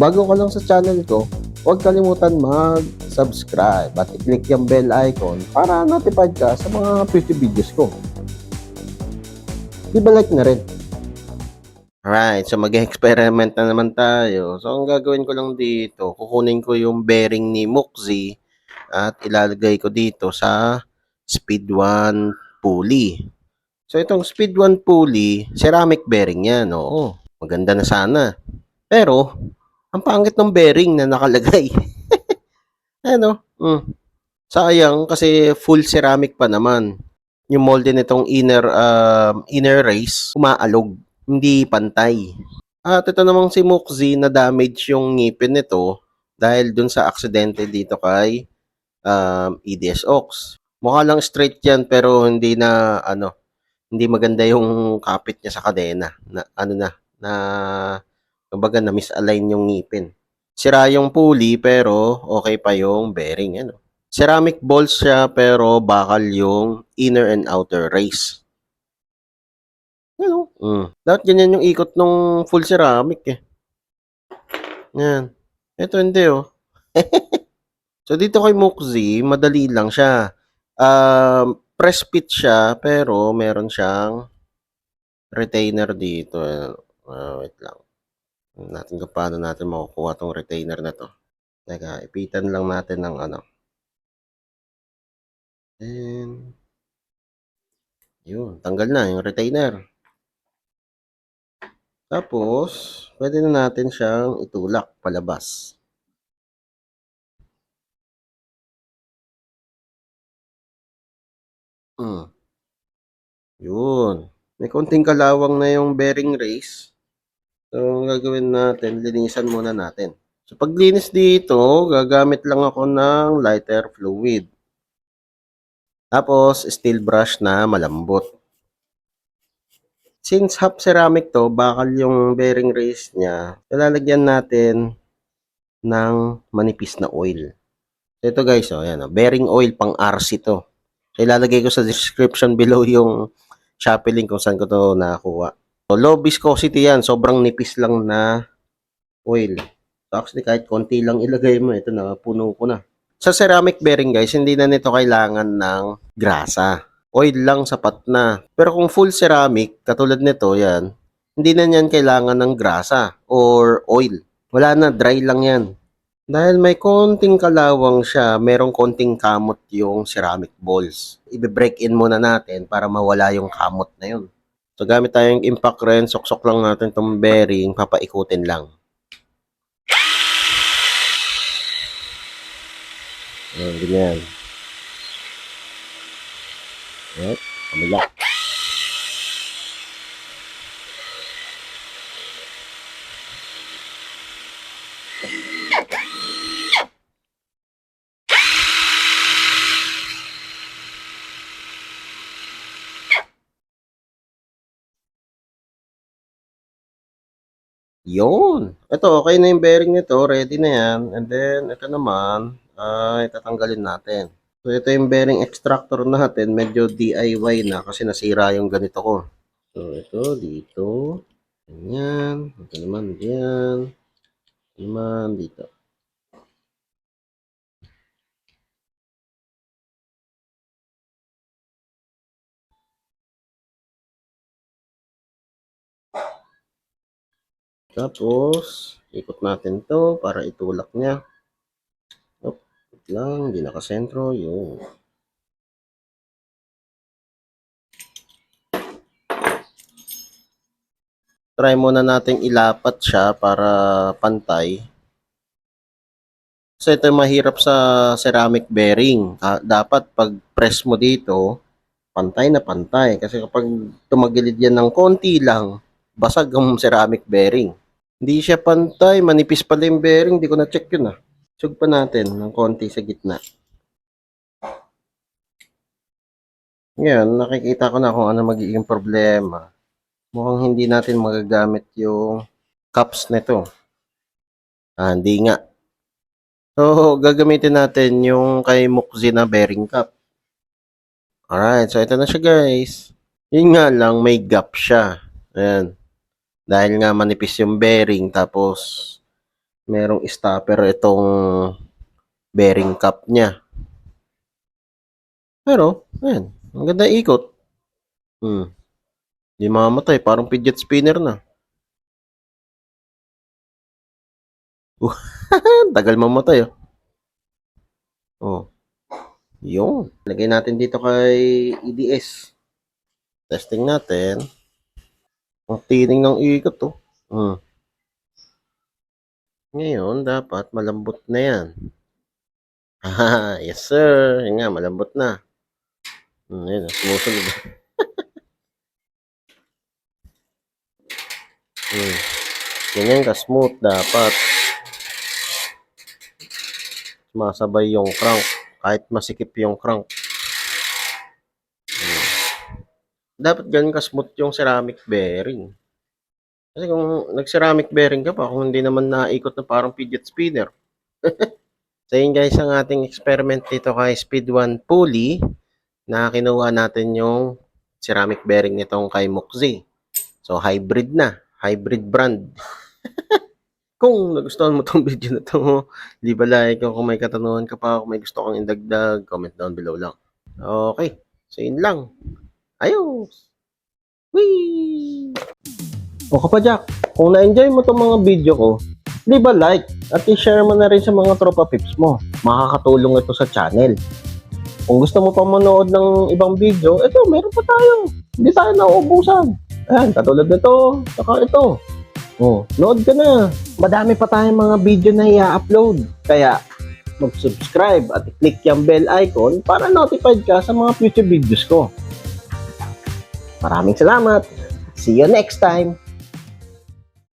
bago ka lang sa channel ko, huwag kalimutan mag-subscribe at i-click yung bell icon para notified ka sa mga future videos ko. Di ba like na rin? Alright, so mag-experiment na naman tayo. So ang gagawin ko lang dito, kukunin ko yung bearing ni Muxi at ilalagay ko dito sa Speed 1 pulley. So itong Speed 1 pulley, ceramic bearing yan, oo. Maganda na sana. Pero, ang pangit ng bearing na nakalagay. Ano? Sayang kasi full ceramic pa naman. Yung molde nitong inner race, umaalog, hindi pantay. At ito namang si Muxi na damage yung ngipin nito dahil dun sa aksidente dito kay EDS Ox. Mukha lang straight yan pero hindi maganda yung kapit niya sa kadena. Kumbaga na misalign yung ngipin. Sira yung pulley pero okay pa yung bearing. Ceramic balls siya pero bakal yung inner and outer race. Dapat ganyan yung ikot ng full ceramic eh. Yan. Ito hindi oh. So dito kay Muxi, madali lang siya. Press fit siya pero meron siyang retainer dito. Wait lang. Natin kung paano natin makukuha tong retainer na to. Teka, ipitan lang natin ng And, yun, tanggal na yung retainer. Tapos, pwede na natin siyang itulak palabas. Yun. May konting kalawang na yung bearing race. So, ang gagawin natin, linisan muna natin. So, paglinis dito, gagamit lang ako ng lighter fluid. Tapos, steel brush na malambot. Since half ceramic to, bakal yung bearing race niya, lalagyan natin ng manipis na oil. So, ito guys, ayan, bearing oil pang RC to. So, ilalagay ko sa description below yung Shopee link kung saan ko to nakakuha. So, low viscosity yan. Sobrang nipis lang na oil. So, actually, kahit konti lang ilagay mo, ito na, puno ko na. Sa ceramic bearing guys, hindi na nito kailangan ng grasa. Oil lang sapat na. Pero kung full ceramic, katulad nito, yan, hindi na yan kailangan ng grasa or oil. Wala na, dry lang yan. Dahil may konting kalawang siya, merong konting kamot yung ceramic balls. I-break in muna natin para mawala yung kamot na yun. So gamit tayong impact wrench, soksok lang natin itong bearing, papaikutin lang. Ayan, ganyan. Ayan, kamila. Yun. Ito, okay na yung bearing nito. Ready na yan. And then, ito naman, ay tatanggalin natin. So, ito yung bearing extractor natin. Medyo DIY na kasi nasira yung ganito ko. So, ito dito. Ganyan. Ito naman diyan. Ito naman dito. Tapos, ikot natin to para itulak niya. Ikot lang, hindi nakasentro. Yun. Try muna natin ilapat siya para pantay. Kasi ito mahirap sa ceramic bearing. Dapat pag press mo dito, pantay na pantay. Kasi kapag tumagilid yan ng konti lang, basag ang ceramic bearing. Hindi siya pantay, manipis pala yung bearing. Hindi ko na-check yun Sug pa natin ng konti sa gitna. Ngayon, nakikita ko na kung ano magiging problema. Mukhang hindi natin magagamit yung cups nito. Hindi nga. So, gagamitin natin yung kay Muxi na bearing cup. Alright, so ito na siya guys. Yun nga lang, may gap siya. Ayan. Dahil nga manipis yung bearing, tapos Merong stopper itong bearing cap niya. Pero, ayan, ang ganda ikot. Di mamamatay, parang fidget spinner na. Tagal mamatay, oh. Oh, yun. Lagay natin dito kay EDS. Testing natin. Ang tining ng ikot, oh. Ngayon, dapat malambot na yan. Yes, sir. Yan nga, malambot na. Ayan, sumusunod. Ganyan ka-smooth dapat. Sumasabay yung crank. Kahit masikip yung crank. Dapat ganyan ka-smooth yung ceramic bearing. Kasi kung nag-ceramic bearing ka pa, kung hindi naman naikot na parang fidget spinner. So yun guys, ang ating experiment dito kay Speed 1 pulley na kinuha natin yung ceramic bearing nitong kay Muxi. So hybrid na, hybrid brand. Kung nagustuhan mo tong video na to, di ba like kung may katanungan ka pa, kung may gusto kang indagdag, comment down below lang. Okay, so yun lang. Ayos! Whee! O kapadyak, kung na-enjoy mo tong mga video ko, di ba like at i-share mo na rin sa mga tropa pips mo. Makakatulong ito sa channel. Kung gusto mo pa manood ng ibang video, ito, meron pa tayo. Hindi tayo nauubusan. Ayan, katulad nito, saka ito. Oh, load ka na. Madami pa tayong mga video na i-upload. Kaya, mag-subscribe at i-click yung bell icon para notified ka sa mga future videos ko. Maraming salamat. See you next time.